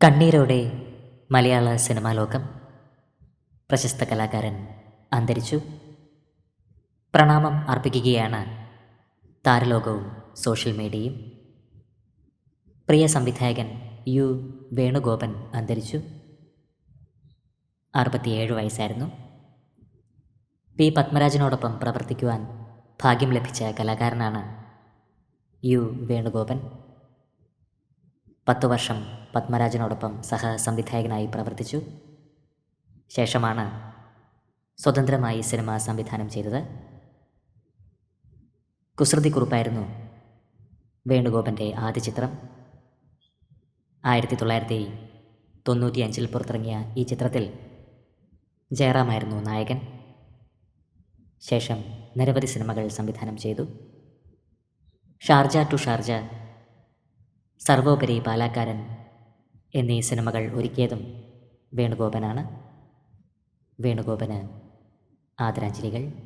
കണ്ണീരോടെ മലയാള സിനിമാ ലോകം. പ്രശസ്ത കലാകാരൻ അന്തരിച്ചു. പ്രണാമം അർപ്പിക്കുകയാണ് താരലോകവും സോഷ്യൽ മീഡിയയും. പ്രിയ സംവിധായകൻ യു വേണുഗോപൻ അന്തരിച്ചു. 67 വയസ്സായിരുന്നു. പി പത്മരാജനോടൊപ്പം പ്രവർത്തിക്കുവാൻ ഭാഗ്യം ലഭിച്ച കലാകാരനാണ് യു വേണുഗോപൻ. 10 വർഷം പത്മരാജനോടൊപ്പം സഹസംവിധായകനായി പ്രവർത്തിച്ചു. ശേഷമാണ് സ്വതന്ത്രമായി സിനിമ സംവിധാനം ചെയ്തത്. കുസൃതിക്കുറുപ്പായിരുന്നു വേണുഗോപൻ്റെ ആദ്യ ചിത്രം. 1995 പുറത്തിറങ്ങിയ ഈ ചിത്രത്തിൽ ജയറാമായിരുന്നു നായകൻ. ശേഷം നിരവധി സിനിമകൾ സംവിധാനം ചെയ്തു. ഷാർജ ടു ഷാർജ, സർവോപരി പാലാക്കാരൻ എന്നീ സിനിമകൾ ഒരുക്കിയതും വേണുഗോപനാണ്. വേണുഗോപന് ആദരാഞ്ജലികൾ.